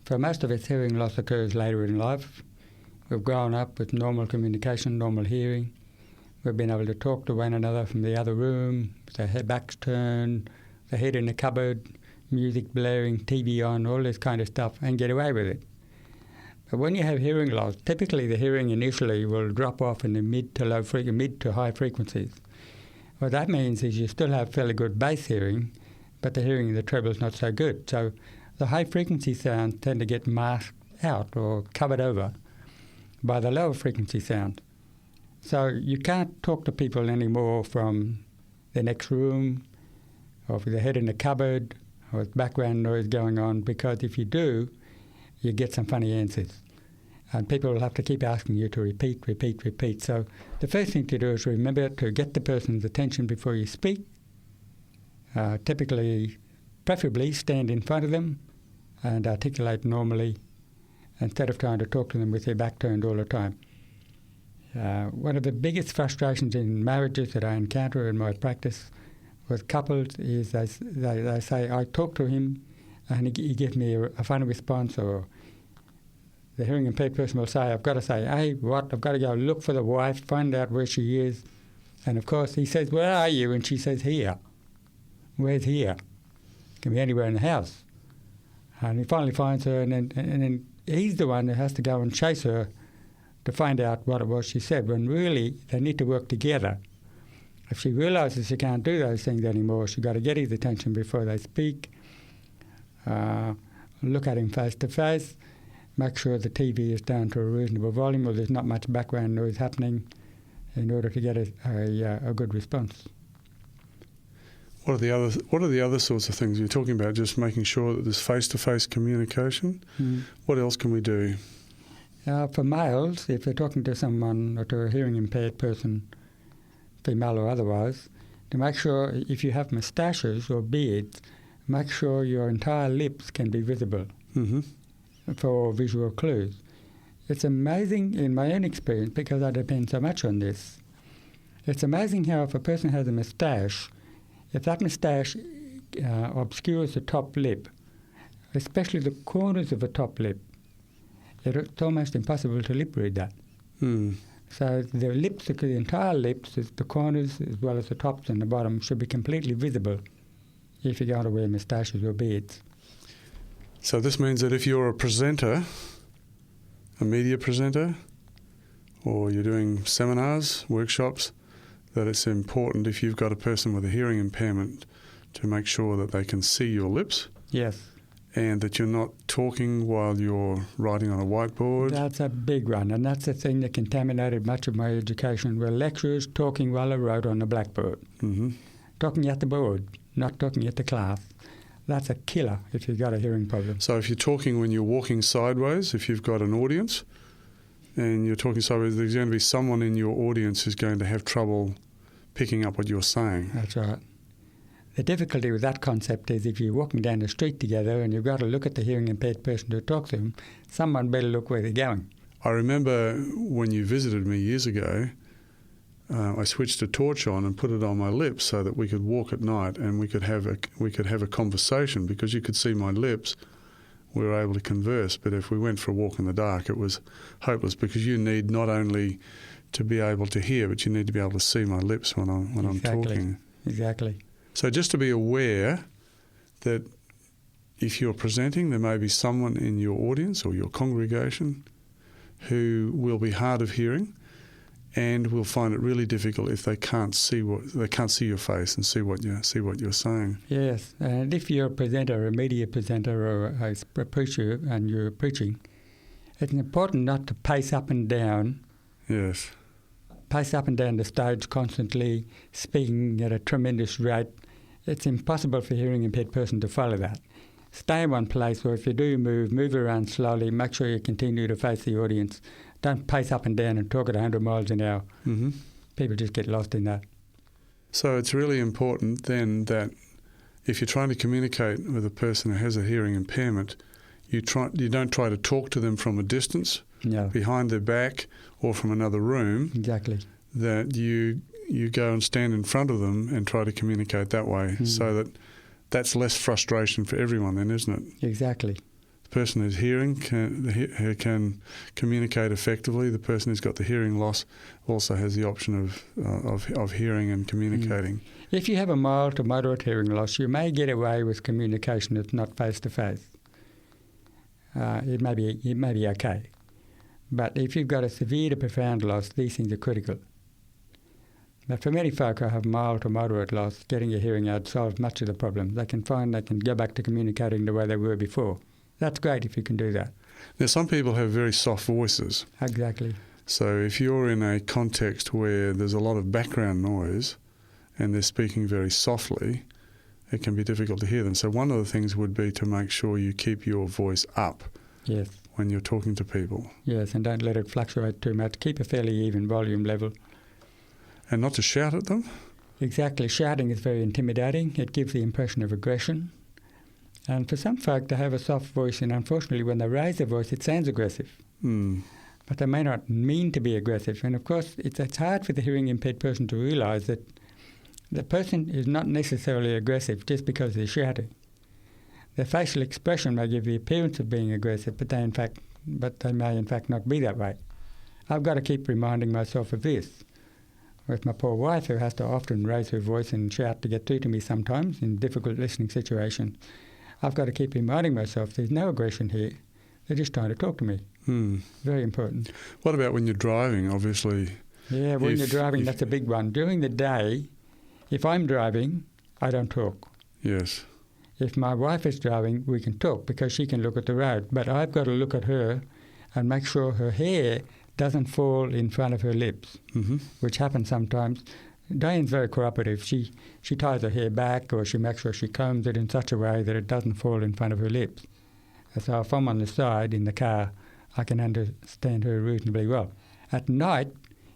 B: For most of us, hearing loss occurs later in life. We've grown up with normal communication, normal hearing. We've been able to talk to one another from the other room, with their backs turned, the head in the cupboard, music blaring, TV on, all this kind of stuff, and get away with it. But when you have hearing loss, typically the hearing initially will drop off in the mid to high frequencies. What that means is you still have fairly good bass hearing, but the hearing in the treble is not so good. So the high-frequency sounds tend to get masked out or covered over by the lower frequency sound. So you can't talk to people anymore from the next room or with the head in the cupboard or with background noise going on, because if you do, you get some funny answers. And people will have to keep asking you to repeat. So the first thing to do is remember to get the person's attention before you speak. Preferably stand in front of them and articulate normally instead of trying to talk to them with their back turned all the time. One of the biggest frustrations in marriages that I encounter in my practice with couples is they say, I talk to him and he gives me a funny response, or the hearing impaired person will say, I've got to say, hey, what? I've got to go look for the wife, find out where she is. And of course he says, where are you? And she says, here. Where's here? Can be anywhere in the house. And he finally finds her, and then he's the one who has to go and chase her to find out what it was she said, when really they need to work together. If she realises she can't do those things anymore, she's got to get his attention before they speak, look at him face to face, make sure the TV is down to a reasonable volume or there's not much background noise happening in order to get a good response.
A: What are the other sorts of things you're talking about? Just making sure that there's face-to-face communication. What else can we do?
B: For males, if they're talking to someone or to a hearing impaired person, female or otherwise, to make sure if you have moustaches or beards, make sure your entire lips can be visible for visual clues. It's amazing in my own experience, because I depend so much on this. It's amazing how if a person has a moustache, if that moustache obscures the top lip, especially the corners of the top lip, it's almost impossible to lip read that. So the lips, the entire lips, the corners as well as the tops and the bottom, should be completely visible if you're going to wear moustaches or beards.
A: So this means that if you're a presenter, a media presenter, or you're doing seminars, workshops, that it's important, if you've got a person with a hearing impairment, to make sure that they can see your lips.
B: Yes.
A: And that you're not talking while you're writing on a whiteboard.
B: That's a big one, and that's the thing that contaminated much of my education, were lecturers talking while they wrote on the blackboard. Talking at the board, not talking at the class. That's a killer if you've got a hearing problem.
A: So if you're talking when you're walking sideways, if you've got an audience and you're talking sideways, there's going to be someone in your audience who's going to have trouble picking up what you're saying.
B: That's right. The difficulty with that concept is if you're walking down the street together and you've got to look at the hearing impaired person to talk to them, someone better look where they're going.
A: I remember when you visited me years ago, I switched a torch on and put it on my lips so that we could walk at night and we could have a conversation, because you could see my lips. We were able to converse, but if we went for a walk in the dark, it was hopeless, because you need not only to be able to hear, but you need to be able to see my lips when I'm talking.
B: Exactly.
A: So just to be aware that if you're presenting, there may be someone in your audience or your congregation who will be hard of hearing and will find it really difficult if they can't see your face and see what you're saying.
B: Yes, and if you're a presenter, a media presenter, or a preacher, and you're preaching, it's important not to pace up and down.
A: Yes.
B: Pace up and down the stage constantly, speaking at a tremendous rate. It's impossible for a hearing impaired person to follow that. Stay in one place, or if you do move around slowly. Make sure you continue to face the audience. Don't pace up and down and talk at 100 miles an hour. People just get lost in that.
A: So it's really important then that if you're trying to communicate with a person who has a hearing impairment, you don't try to talk to them from a distance, behind their back or from another room.
B: Exactly.
A: That you go and stand in front of them and try to communicate that way, so that's less frustration for everyone then, isn't it?
B: Exactly.
A: The person who's hearing can communicate effectively. The person who's got the hearing loss also has the option of hearing and communicating.
B: If you have a mild to moderate hearing loss, you may get away with communication that's not face-to-face. It may be okay. But if you've got a severe to profound loss, these things are critical. But for many folk who have mild to moderate loss, getting a hearing aid solves much of the problem. They can go back to communicating the way they were before. That's great if you can do that.
A: Now, some people have very soft voices.
B: Exactly.
A: So if you're in a context where there's a lot of background noise and they're speaking very softly, it can be difficult to hear them. So one of the things would be to make sure you keep your voice up.
B: Yes.
A: When you're talking to people.
B: Yes, and don't let it fluctuate too much. Keep a fairly even volume level.
A: And not to shout at them?
B: Exactly. Shouting is very intimidating. It gives the impression of aggression. And for some folk, they have a soft voice, and unfortunately when they raise their voice, it sounds aggressive. But they may not mean to be aggressive. And of course, it's hard for the hearing impaired person to realise that the person is not necessarily aggressive just because they're shouting. Their facial expression may give the appearance of being aggressive, but they may in fact not be that way. I've got to keep reminding myself of this. With my poor wife, who has to often raise her voice and shout to get through to me sometimes in difficult listening situations, I've got to keep reminding myself there's no aggression here. They're just trying to talk to me. Very important.
A: What about when you're driving, obviously?
B: Yeah, when you're driving, that's a big one. During the day, if I'm driving, I don't talk.
A: Yes.
B: If my wife is driving, we can talk because she can look at the road. But I've got to look at her and make sure her hair doesn't fall in front of her lips, which happens sometimes. Diane's very cooperative. She ties her hair back, or she makes sure she combs it in such a way that it doesn't fall in front of her lips. So if I'm on the side in the car, I can understand her reasonably well. At night,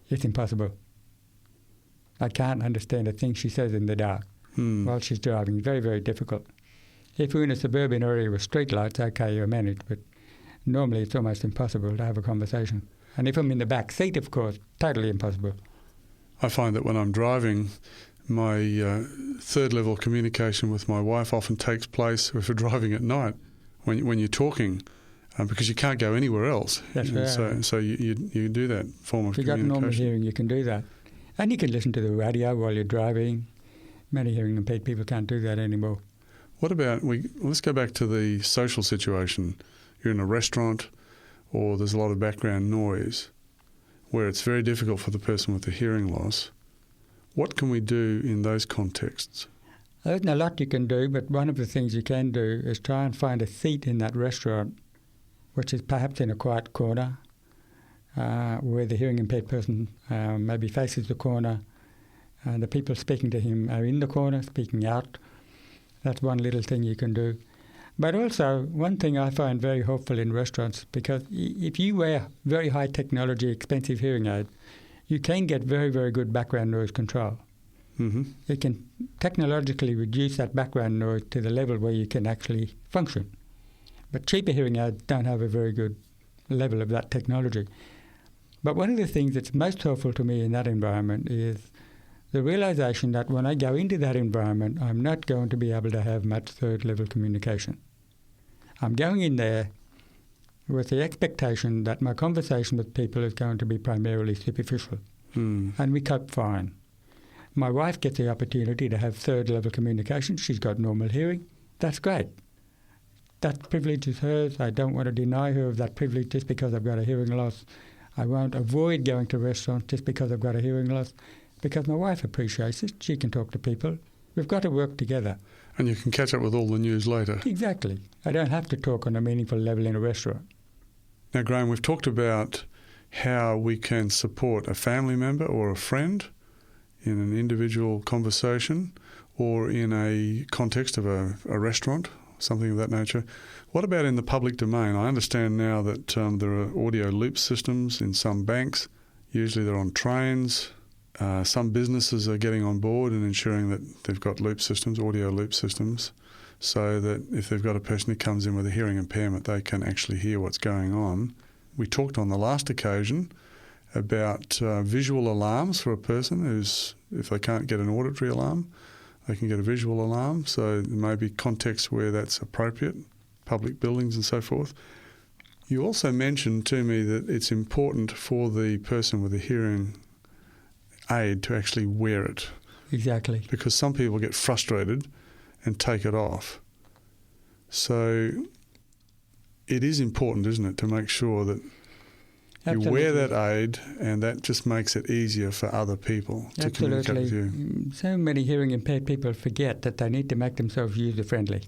B: it's impossible. I can't understand a thing she says in the dark while she's driving. Very, very difficult. If we're in a suburban area with street lights, okay, you're managed, but normally it's almost impossible to have a conversation. And if I'm in the back seat, of course, totally impossible.
A: I find that when I'm driving, my third-level communication with my wife often takes place if we're driving at night, when you're talking, because you can't go anywhere else.
B: That's right.
A: So you do that form of communication.
B: If you've got normal hearing, you can do that. And you can listen to the radio while you're driving. Many hearing impaired people can't do that anymore.
A: What about, let's go back to the social situation. You're in a restaurant, or there's a lot of background noise, where it's very difficult for the person with the hearing loss. What can we do in those contexts?
B: There isn't a lot you can do, but one of the things you can do is try and find a seat in that restaurant, which is perhaps in a quiet corner, where the hearing impaired person maybe faces the corner, and the people speaking to him are in the corner, speaking out. That's one little thing you can do. But also, one thing I find very helpful in restaurants, because if you wear very high technology, expensive hearing aid, you can get very, very good background noise control. You can technologically reduce that background noise to the level where you can actually function. But cheaper hearing aids don't have a very good level of that technology. But one of the things that's most helpful to me in that environment is the realization that when I go into that environment, I'm not going to be able to have much third-level communication. I'm going in there with the expectation that my conversation with people is going to be primarily superficial. And we cope fine. My wife gets the opportunity to have third-level communication. She's got normal hearing. That's great. That privilege is hers. I don't want to deny her of that privilege just because I've got a hearing loss. I won't avoid going to restaurants just because I've got a hearing loss, because my wife appreciates it. She can talk to people. We've got to work together.
A: And you can catch up with all the news later.
B: Exactly. I don't have to talk on a meaningful level in a restaurant.
A: Now, Graham, we've talked about how we can support a family member or a friend in an individual conversation or in a context of a restaurant, something of that nature. What about in the public domain? I understand now that there are audio loop systems in some banks. Usually they're on trains. Some businesses are getting on board and ensuring that they've got loop systems, audio loop systems, so that if they've got a person who comes in with a hearing impairment, they can actually hear what's going on. We talked on the last occasion about visual alarms for a person who's, if they can't get an auditory alarm, they can get a visual alarm. So there may be contexts where that's appropriate, public buildings and so forth. You also mentioned to me that it's important for the person with a hearing aid to actually wear it.
B: Exactly. Because
A: some people get frustrated and take it off. So it is important, isn't it, to make sure that
B: Absolutely.
A: You wear that aid, and that just makes it easier for other people to communicate with you.
B: So many hearing impaired people forget that they need to make themselves user-friendly.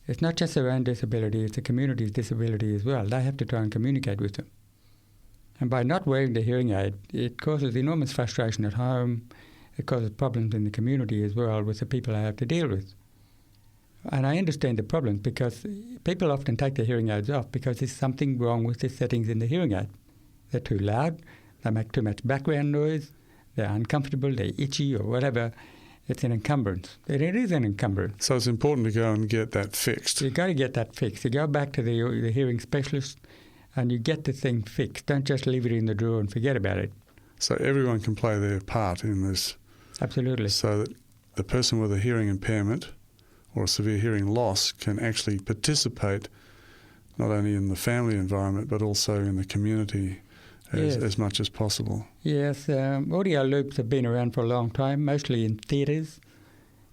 B: It's not just their own disability, it's the community's disability as well. They have to try and communicate with them. And by not wearing the hearing aid, it causes enormous frustration at home. It causes problems in the community as well with the people I have to deal with. And I understand the problems because people often take their hearing aids off because there's something wrong with the settings in the hearing aid. They're too loud, they make too much background noise, they're uncomfortable, they're itchy or whatever. It's an encumbrance. It is an encumbrance.
A: So it's important to go and get that fixed.
B: You've got to get that fixed. You go back to the hearing specialist and you get the thing fixed. Don't just leave it in the drawer and forget about it.
A: So everyone can play their part in this.
B: Absolutely.
A: So that the person with a hearing impairment or a severe hearing loss can actually participate not only in the family environment but also in the community as much as possible.
B: Yes, audio loops have been around for a long time, mostly in theatres,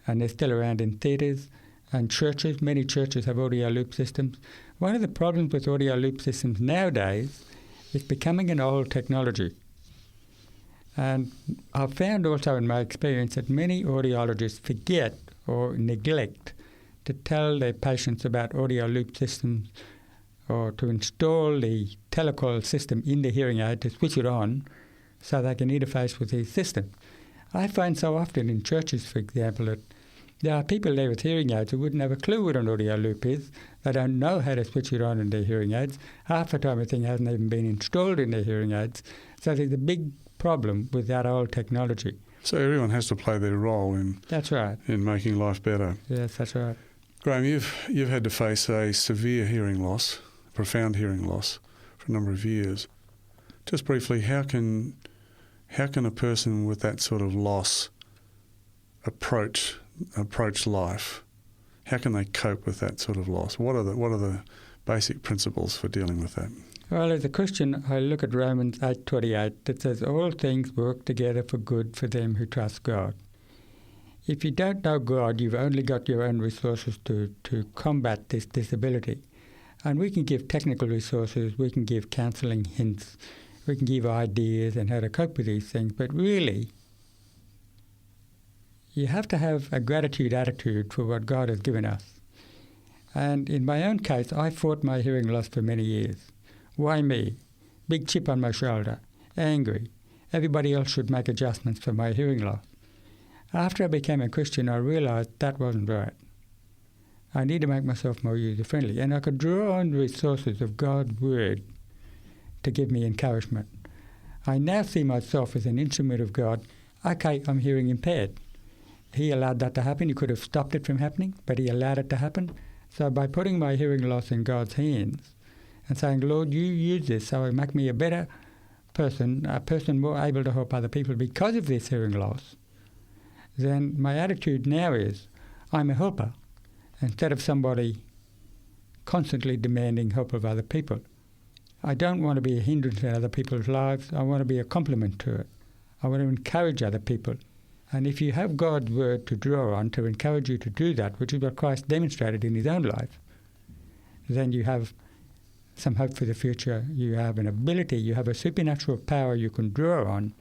B: and they're still around in theatres and churches. Many churches have audio loop systems. One of the problems with audio loop systems nowadays is becoming an old technology. And I've found also in my experience that many audiologists forget or neglect to tell their patients about audio loop systems or to install the telecoil system in the hearing aid to switch it on so they can interface with the system. I find so often in churches, for example, that there are people there with hearing aids who wouldn't have a clue what an audio loop is. They don't know how to switch it on in their hearing aids. Half the time the thing hasn't even been installed in their hearing aids. So there's a big problem with that old technology.
A: So everyone has to play their role in
B: That's right.
A: in making life better.
B: Yes, that's right.
A: Graham, you've had to face a severe hearing loss, profound hearing loss, for a number of years. Just briefly, how can a person with that sort of loss approach life? How can they cope with that sort of loss? What are the basic principles for dealing with that?
B: Well, as a Christian, I look at Romans 8:28 that says, all things work together for good for them who trust God. If you don't know God, you've only got your own resources to combat this disability. And we can give technical resources, we can give counselling hints, we can give ideas on how to cope with these things, but really, you have to have a gratitude attitude for what God has given us. And in my own case, I fought my hearing loss for many years. Why me? Big chip on my shoulder, angry. Everybody else should make adjustments for my hearing loss. After I became a Christian, I realised that wasn't right. I need to make myself more user-friendly, and I could draw on the resources of God's Word to give me encouragement. I now see myself as an instrument of God. Okay, I'm hearing impaired. He allowed that to happen. He could have stopped it from happening, but he allowed it to happen. So by putting my hearing loss in God's hands and saying, Lord, you use this so it make me a better person, a person more able to help other people because of this hearing loss, then my attitude now is I'm a helper instead of somebody constantly demanding help of other people. I don't want to be a hindrance in other people's lives. I want to be a complement to it. I want to encourage other people. And if you have God's Word to draw on to encourage you to do that, which is what Christ demonstrated in his own life, then you have some hope for the future. You have an ability, you have a supernatural power you can draw on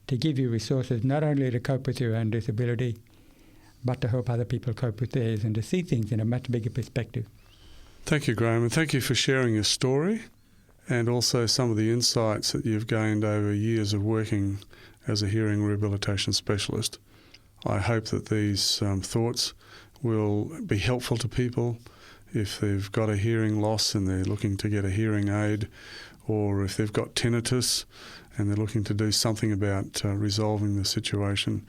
B: to give you resources not only to cope with your own disability, but to help other people cope with theirs and to see things in a much bigger perspective.
A: Thank you, Graham, and thank you for sharing your story and also some of the insights that you've gained over years of working as a hearing rehabilitation specialist. I hope that these thoughts will be helpful to people if they've got a hearing loss and they're looking to get a hearing aid, or if they've got tinnitus and they're looking to do something about resolving the situation,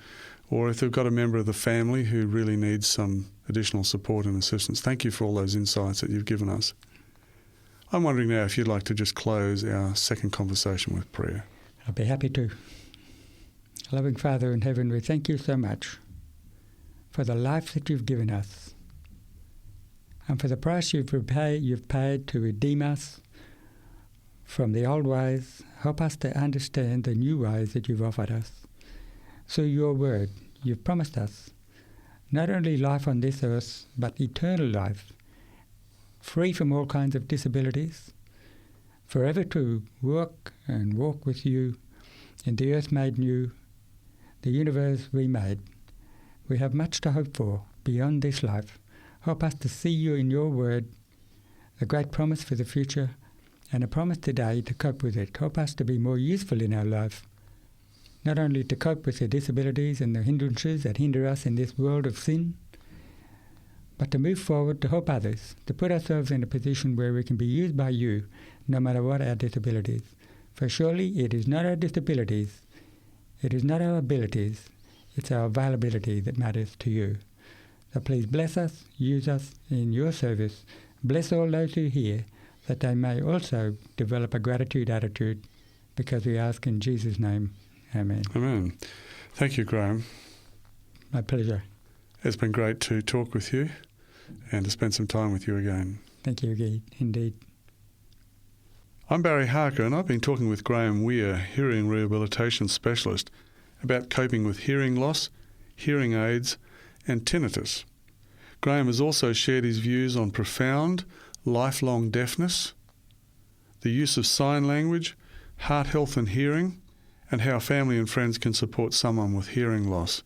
A: or if they've got a member of the family who really needs some additional support and assistance. Thank you for all those insights that you've given us. I'm wondering now if you'd like to just close our second conversation with prayer.
B: I'll be happy to. Loving Father in heaven, we thank you so much for the life that you've given us and for the price you've paid to redeem us from the old ways. Help us to understand the new ways that you've offered us. Through your word, you've promised us not only life on this earth, but eternal life, free from all kinds of disabilities, forever to work and walk with you in the earth made new, the universe remade. We have much to hope for beyond this life. Help us to see you in your word, a great promise for the future, and a promise today to cope with it. Help us to be more useful in our life, not only to cope with the disabilities and the hindrances that hinder us in this world of sin, but to move forward to help others, to put ourselves in a position where we can be used by you, no matter what our disabilities. For surely it is not our disabilities, it is not our abilities, it's our availability that matters to you. So please bless us, use us in your service. Bless all those who hear, that they may also develop a gratitude attitude, because we ask in Jesus' name. Amen.
A: Amen. Thank you, Graham.
B: My pleasure.
A: It's been great to talk with you. and to spend some time with you again.
B: Thank you, indeed.
A: I'm Barry Harker, and I've been talking with Graham Weir, hearing rehabilitation specialist, about coping with hearing loss, hearing aids, and tinnitus. Graham has also shared his views on profound, lifelong deafness, the use of sign language, heart health and hearing, and how family and friends can support someone with hearing loss.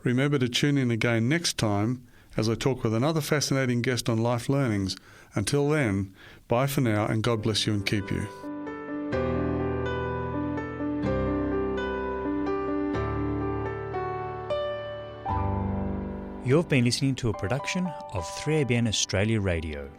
A: Remember to tune in again next time as I talk with another fascinating guest on Life Learnings. Until then, bye for now, and God bless you and keep you.
D: You've been listening to a production of 3ABN Australia Radio.